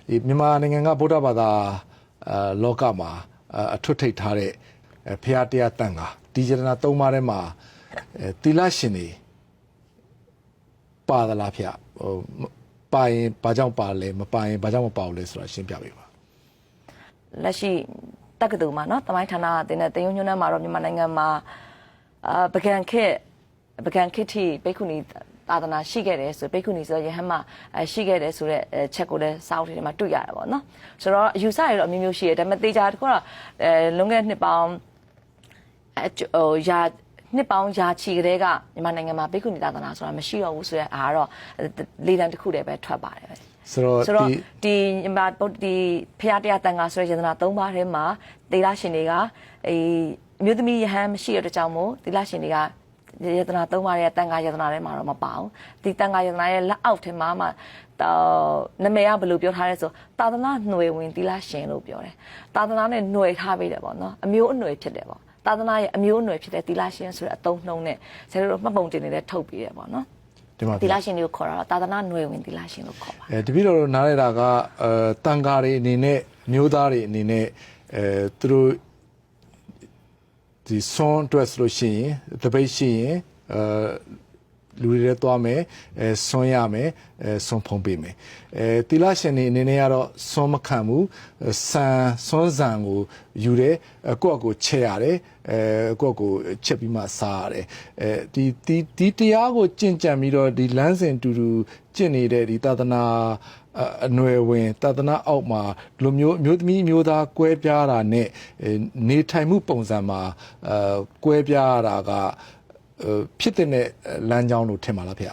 မြန်မာနိုင်ငံကဗုဒ္ဓဘာသာလောကမှာအထွတ်ထိပ်ထားတဲ့ဖရာတရားတန်ခါဒီယတနာ၃ပါးထဲမှာသီလရှင်တွေပါသလားဖေပါရင်ဘာကြောင့်ပါလဲမပါရင်ဘာကြောင့်မပါဘူးလဲဆိုတာရှင်းပြပေးပါလက်ရှိတက္ကသိုလ်မှာနော်တမိုင်းဌာနတင်တဲ့တင်ယုံညွန်းနှံမှာတော့မြန်မာနိုင်ငံမှာပကံခေတ်ထိဘိက္ခုနီသာသနာရှိခဲ့တယ်ဆိုဘိက္ခုနီဆိုရဟန်းမှာရှိခဲ့တယ်ဆိုတဲ့ချက်ကိုလည်းစာအုပ်တွေမှာတွေ့ရတာပေါ့နော်ဆိုတော့အယူဆရတော့အမျိုးမျိုးရှိတယ်ဒါပေမဲ့တေချာတခုတော့လွန်ခဲ့တဲ့နှစ်ပေါင်းရာချီကလေးကမြန်မာနိုင်ငံမှာဘိက္ခုနီသာသနာဆိုတာမရှိတော့ဘူးဆိုတဲ့အားတော့လေတံတစ်ခုတည်းပဲထွက်ပါတယ်ပဲဆိုတော့ဒီဖရာတရားတန်ခါဆိုတဲ့ယတနာ၃ပါးထဲမှာသီလရှင်တွေကအမျိုးသမီးယဟန်မရှိတဲ့ကြောင့်မို့သီလရှင်တွေကယတနာ၃ပါးရဲ့တန်ခါယတနာထဲမှာတော့မပါဘူးဒီတန်ခါယတနာရဲ့လက်အောက်ထဲမှာမှနာမည်ကဘယ်လိုပြောထားလဲဆိုသာသနာ့ຫນွေဝင်သီလရှင်လို့ပြောတယ်သာသနာနဲ့ຫນွေထားပေးတယ်ပေါ့နော်အမျိုးအຫນွေဖြစ်တယ်ပေါ့သာသနာရဲ့အမျိုးအနွယ်ဖြစ်တဲ့သီလရှင်ဆိုတဲ့အသုံးနှုန်းနဲ့ဆရာတို့မှတ်ပုံတင်နေတဲ့ထုတ်ပြီးတယ်ပေါ့နော်သီလရှင်တွေကိုခေါ်တာသာသနာ့ຫນွေဝင်သီလရှင်လို့ခေါ်ပါတယ်တပည့်တော်နားရတာကတန်ခါတွေအနေနဲ့မျိုးသားတွေအနေနဲ့သူတို့ဒီဆွန်အတွက်ဆိုလို့ရှိရင်တပိတ်ရှိရင်လူတွေလည်းသွားမယ်ဆွန်ရမယ်ဆွန်ဖုံးပေးမယ်သီလရှင်တွေအနေနဲ့ကတော့ဆွန်မခံဘူးဆွန်ဆန်ကိုယူတယ်ကိုယ့်အကိုချက်ရတယ်ကိုယ့်အကိုချက်ပြီးမှစားရတယ်ဒီတရားကိုကျင့်ကြံပြီးတော့ဒီလမ်းစဉ်တူကျင့်နေတဲ့ဒီသာသနာအနွယ်ဝင်သာသနာအောက်မှာလူမျိုးသမီးမျိုးသားကွဲပြားတာနဲ့နေထိုင်မှုပုံစံမှာကွဲပြားတာကဖြစ်တဲ့လမ်းကြောင်းလို့ထင်ပါလားဖေ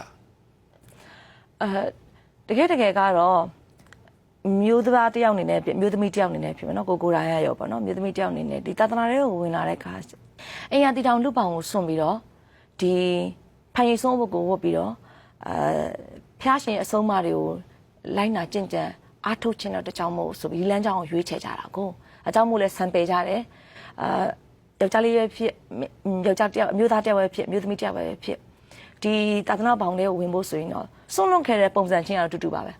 တကယ်ကတော့မျိုးသားတယောက်အနေနဲ့မျိုးသမီးတယောက်အနေနဲ့ဖြစ်မယ်နော်ကိုရိုင်းရရောပေါ့နော်မျိုးသမီးတယောက်အနေနဲ့ဒီသာသနာတွေကိုဝင်လာတဲ့အခါအိမ်ရတီတောင်လူပောင်ကိုစွန့်ပြီးတော့ဒီဖိုင်ရီဆုံးဘုတ်ကိုဝတ်ပြီးတော့ဖျားရှင်အဆုံးအမတွေကိုလိုက်နာကျင့်ကြံအားထုတ်ခြင်းတော့တကြောင်မို့ဆိုပြီးလမ်းကြောင်းကိုရွေးချယ်ကြတာကိုအကြောင်းမို့လဲဆံပယ်ကြတယ်ယောက်ျားလေးပဲဖြစ်ယောက်ျားတယောက်အမျိုးသားတယောက်ပဲဖြစ်အမျိုးသမီးတယောက်ပဲဖြစ်ဒီသာသနာပေါင်းတွေကိုဝင်ဖို့ဆိုရင်တော့စွန့်လွတ်ခဲ့တဲ့ပုံစံချင်းကတော့တူပါပဲ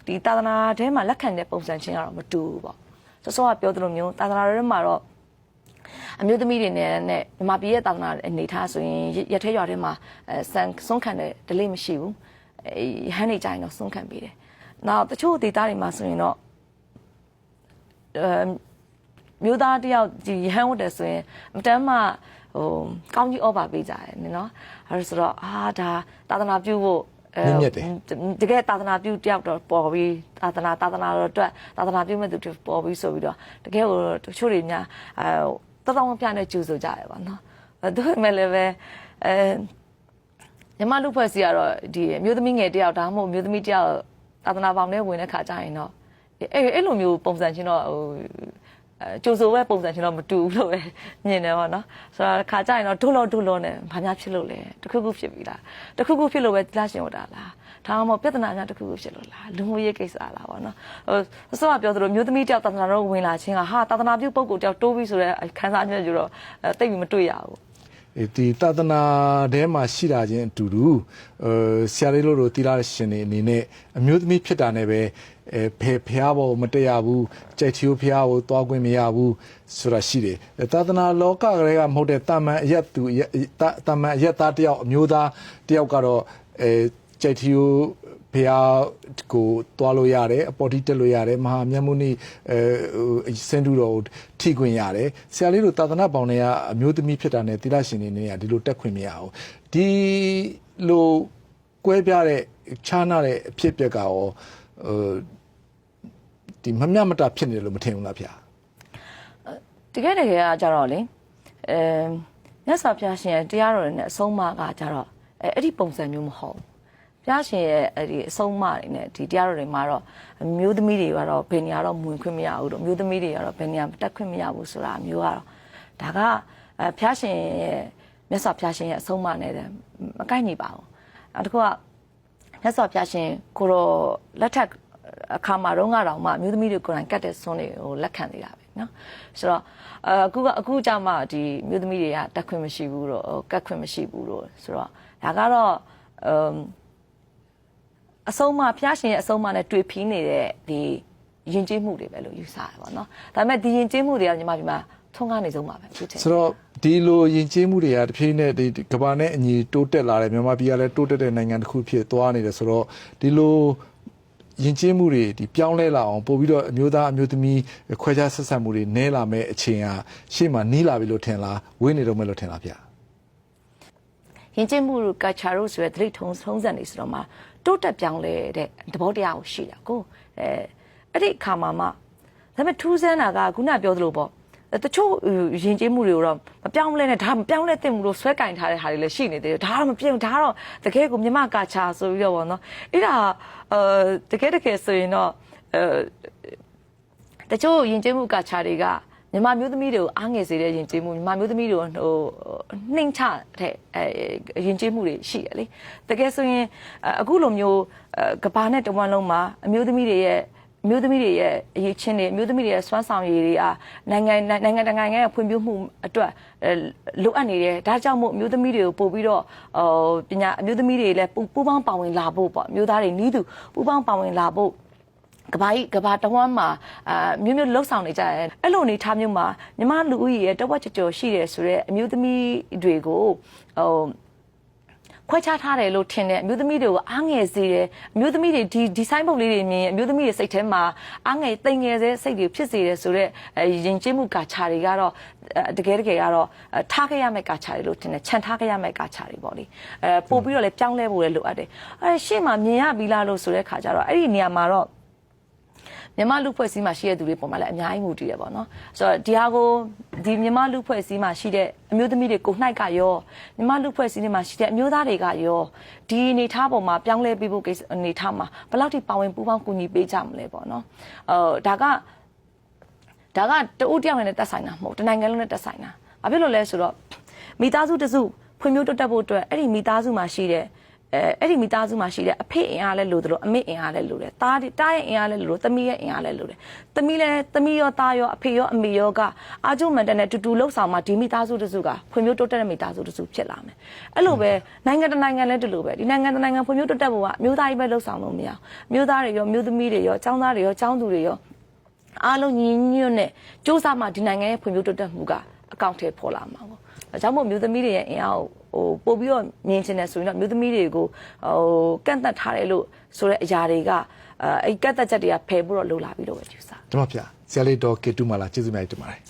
ဒီသာသနာထဲမှာလက်ခံတဲ့ပုံစံချင်းကတော့မတူဘူးပေါ့စောကပြောသလိုမျိုးသာသနာထဲမှာတော့အမျိုးသမီးတွေနဲ့မြန်မာပြည်ရဲ့သာသနာအနေထားဆိုရင်ရထဲရွာထဲမှာဆုံးခံတဲ့ဒလေးမရှိဘူးဟန်းနေကြရင်တော့ဆုံးခံပေးတယ်နောက်တချို့ဒေသတွေမှာဆိုရင်တော့မျိုးသားတယောက်ဒီဟန်းဝတ်တယ်ဆိုရင်အတမ်းမှကောင်းကြီးဩဘာပေးကြတယ်နော်အဲဆိုတော့ဒါသာသနာပြုဖို့တကယ်သာသနာပြုတယောက်တော့ပေါ်ပြီးသာသနာတော့အတွက်သာသနာပြုမဲ့သူတွေပေါ်ပြီးဆိုပြီးတော့တကယ်ကိုတချို့တွေများတော်တော်ပြနဲ့ကျူဆိုကြတယ်ပေါ့နော်ဒါပေမဲ့လည်းပဲညီမလူဖွဲ့စီကတော့ဒီအမျိုးသမီးငယ်တယောက်ဒါမှမဟုတ်အမျိုးသမီးတယောက်သာသနာပေါင်းနဲ့ဝင်တဲ့ခါကျရင်တော့အဲ့လိုမျိုးပုံစံချင်းတော့ကျိုးစိုးပဲပုံစံချင်းတော့မတူဘူးလို့ပဲမြင်တယ်ပေါ့နော်ဆိုတော့ခါကြရင်တော့ဒုလောနဲ့ဘာများဖြစ်လို့လဲတခုခုဖြစ်ပြီလားတခုခုဖြစ်လို့ပဲသီလရှင်ဝတ်တာလားဒါမှမဟုတ်ပြဿနာများတခုခုဖြစ်လို့လားလူမှုရေးကိစ္စလားပေါ့နော်အစောကပြောသလိုမျိုးသမီးတယောက်သာသနာတော်ဝင်လာခြင်းကသာသနာပြုပုဂ္ဂိုလ်တယောက်တိုးပြီးဆိုတဲ့ခန်းစားချက်ကျတော့တိတ်ပြီးမတွေ့ရဘူးဒီသာသနာထဲမှာရှိတာချင်းအတူတူဆရာလေးတို့သီလရှင်တွေအနေနဲ့အမျိုးသမီးဖြစ်တာနဲ့ပဲဖျားပေါ်မတရားဘူးကြိုက်ချီဖျားကိုသွားခွင့်မရဘူးဆိုတာရှိတယ်သာသနာလောကကလေးကမဟုတ်တဲ့တာမန်အရက်သူတာမန်အရက်သားတယောက်အမျိုးသားတယောက်ကတော့ကြိုက်ချီဖျားကိုသွားလို့ရတယ်အပေါ်တိတက်လို့ရတယ်မဟာမြတ်မုနိစင်တူတော်ထိခွင့်ရတယ်ဆရာလေးတို့သာသနာပေါင်းတွေကအမျိုးသမီးဖြစ်တာနဲ့သီလရှင်တွေနဲ့ဒီလိုတက်ခွင့်မရဘူးဒီလိုကွဲပြားတဲ့ခြားနာတဲ့အဖြစ်အပျက်ကရောဒီမမျှမတဖြစ်နေတယ်လို့မထင်ဘူးလားဗျာတကယ်ကကြတော့လေမြတ်စွာဘုရားရှင်ရဲ့တရားတော်တွေနဲ့အဆုံးအမကကြတော့အဲ့ဒီပုံစံမျိုးမဟုတ်ဘုရားရှင်ရဲ့အဲ့ဒီအဆုံးအမတွေနဲ့ဒီတရားတော်တွေမှာတော့မျိုးသမီးတွေကတော့ဘယ်နေရာတော့ဝင်ခွင့်မရဘူးတော့မျိုးသမီးတွေကတော့ဘယ်နေရာတက်ခွင့်မရဘူးဆိုတာမျိုးကတော့ဒါကဘုရားရှင်ရဲ့မြတ်စွာဘုရားရှင်ရဲ့အဆုံးအမနဲ့မကိုက်ညီပါဘူးအဲ့တခုကမြတ်စွာဘုရားရှင်ကိုတော့လက်ထက်အခါမှာတော့ငါတော်မှအမျိုးသမီးတွေကိုယ်တိုင်ကတ်တဲ့ဆွန်းတွေကိုလက်ခံနေတာပဲနော်ဆိုတော့အခုကြမှာဒီမျိုးသမီးတွေကတက်ခွင့်မရှိဘူးတော့ကတ်ခွင့်မရှိဘူးတော့ဆိုတော့ဒါကတော့အဆုံးအမဖျားရှင်ရဲ့အဆုံးအမနဲ့တွေ့ဖီးနေတဲ့ဒီ ယဉ်ကျေးမှုတွေပဲလို့ယူဆတယ်ပေါ့နော်ဒါပေမဲ့ဒီယဉ်ကျေးမှုတွေကညီမဒီမှာထုံးကားနေဆုံးပါပဲဖြစ်တယ် ဆိုတော့ဒီလိုယဉ်ကျေးမှုတွေကတစ်ဖြည်းနဲ့ဒီကမ္ဘာနဲ့အညီတိုးတက်လာတယ်မြန်မာပြည်ကလည်းတိုးတက်တဲ့နိုင်ငံတစ်ခုဖြစ်သွားနေတယ်ဆိုတော့ဒီလိုယဉ်ကျေးမှုတွေဒီပြောင်းလဲလာအောင်ပို့ပြီးတော့အမျိုးသားအမျိုးသမီးခွဲခြားဆက်ဆံမှုတွေနည်းလာမဲ့အချိန်ဟာရှေ့မှာနီးလာပြီလို့ထင်လားဝေးနေတော့မယ်လို့ထင်လားဗျာ ယဉ်ကျေးမှုတို့ culture တို့ဆိုရတဲ့ထုံးစံတွေဆိုတော့မှတိုးတက်ပြောင်းလဲတဲ့သဘောတရားကိုရှိတာကိုအဲ့ဒီအခါမှာမှဒါပေမဲ့ထူးဆန်းတာကခုနပြောသလိုပေါ့တချို့ယဉ်ကျေးမှုတွေကိုတော့မပြောင်းလဲနဲ့ဒါမပြောင်းလဲသင့်ဘူးလို့ဆွဲကင်ထားတဲ့ဟာတွေလည်းရှိနေသေးတယ်ဒါတော့မပြောင်းဒါတော့တကယ်ကိုမြမကာချာဆိုပြီးတော့ပေါ့နော်အဲ့ဒါတကယ်ဆိုရင်တော့တချို့ယဉ်ကျေးမှုကာချာတွေကမြန်မာမျိုးသမီးတွေကိုအားငယ်စေတဲ့ယဉ်ကျေးမှုမြန်မာမျိုးသမီးတွေကိုနှိမ်ချတဲ့ယဉ်ကျေးမှုတွေရှိတယ်လေတကယ်ဆိုရင်အခုလိုမျိုးကဘာနဲ့တဝမ်းလုံးမှာအမျိုးသမီးတွေရဲ့အမျိုးသမီးတွေရဲ့အရေးချင်းတွေအမျိုးသမီးတွေရဲ့စွမ်းဆောင်ရည်တွေအားနိုင်ငံရဲ့ဖွံ့ဖြိုးမှုအတွက်လိုအပ်နေတယ်ဒါကြောင့်မို့အမျိုးသမီးတွေကိုပို့ပြီးတော့ပညာအမျိုးသမီးတွေလည်းပူးပေါင်းပါဝင်လာဖို့ပေါ့အမျိုးသားတွေနီးသူပူးပေါင်းပါဝင်လာဖို့ကဘာတဝမ်းမှာမျိုးလှုပ်ဆောင်နေကြတယ်အဲ့လိုအနေထားမျိုးမှာညီမလူဦးရေရဲ့တဝက်ကျော်ရှိတယ်ဆိုတော့အမျိုးသမီးတွေကိုခွဲခြားထားတယ်လို့ထင်တယ်အမျိုးသမီးတွေကိုအားငယ်စေတယ်အမျိုးသမီးတွေဒီဆိုင်းပုတ်လေးတွေမြင်အမျိုးသမီးတွေစိတ်ထဲမှာအားငယ်တိမ်ငယ်စေစိတ်တွေဖြစ်စေတယ်ဆိုတော့ယဉ်ကျေးမှုကာချာတွေကတော့တကယ်ကတော့ထားခဲ့ရမယ့်ကာချာတွေလို့ထင်တယ်ခြံထားခဲ့ရမယ့်ကာချာတွေပေါ့လေပို့ပြီးတော့လည်းပြောင်းလဲဖို့လည်းလိုအပ်တယ်ရှေ့မှာမြင်ရပြီလားလို့ဆိုတဲ့ခါကျတော့အဲ့ဒီနေရာမှာတော့မြန်မာလူဖွဲ့စည်းမှာရှိတဲ့သူတွေပုံမှန်လည်းအများကြီးမူတည်ရပါတော့ဆိုတော့ဒီဟာကိုဒီမြန်မာလူဖွဲ့စည်းမှာရှိတဲ့အမျိုးသမီးတွေကိုနှိုက်ကရောမြန်မာလူဖွဲ့စည်းတွေမှာရှိတဲ့အမျိုးသားတွေကရောဒီအနေထားပေါ်မှာပြောင်းလဲပြီးဖို့ကိစ္စအနေထားမှာဘယ်လောက်ထိပါဝင်ပူးပေါင်းကူညီပေးကြမလဲပေါ့နော်ဒါကတဦးတယောက်နဲ့တက်ဆိုင်တာမဟုတ်တနိုင်ငံလုံးနဲ့တက်ဆိုင်တာဘာဖြစ်လို့လဲဆိုတော့မိသားစုတစုဖွံ့ဖြိုးတိုးတက်ဖို့အတွက်အဲ့ဒီမိသားစုမှာရှိတဲ့အဖေအင်အားလည်းလိုတယ်လို့အမေအင်အားလည်းလိုတယ်တားရဲ့အင်အားလည်းလိုလို့သမီးရဲ့အင်အားလည်းလိုတယ်သမီးရောသားရောအဖေရောအမေရောကအာကျုံမန်တန်နဲ့တူလှုပ်ဆောင်မှဒီမိသားစုတစုကဖွံ့ဖြိုးတိုးတက်တဲ့မိသားစုတစုဖြစ်လာမယ်အဲ့လိုပဲနိုင်ငံတစ်နိုင်ငံလည်းဒီလိုပဲဒီနိုင်ငံတစ်နိုင်ငံဖွံ့ဖြိုးတိုးတက်ဖို့ကအမျိုးသားကြီးပဲလှုပ်ဆောင်လို့မရဘူးမျိုးသားတွေရောမျိုးသမီးတွေရောចောင်းသားတွေရောចောင်းသူတွေရောအားလုံးညီညွတ်နဲ့စ조사မှဒီနိုင်ငံရဲ့ဖွံ့ဖြိုးတိုးတက်မှုကအကောင့်ထဲပေါ်လာမှာပေါ့ဒါကြောင့်မို့မျိုးသမီးတွေရဲ့အင်အားကိုပို့ပြီးတော့မြင်ချင်တယ်ဆိုရင်တော့မျိုးသမီးတွေကိုကန့်သတ်ထားတယ်လို့ဆိုတဲ့အရာတွေကအဲ့ကန့်သတ်ချက်တွေကဖယ်ဖို့တော့လိုလာပြီလို့ပဲယူဆ ကျွန်တော်ဗျာဆရာလေးဒေါ်ကေတူမာလာကျေးဇူးများတင်ပါတယ်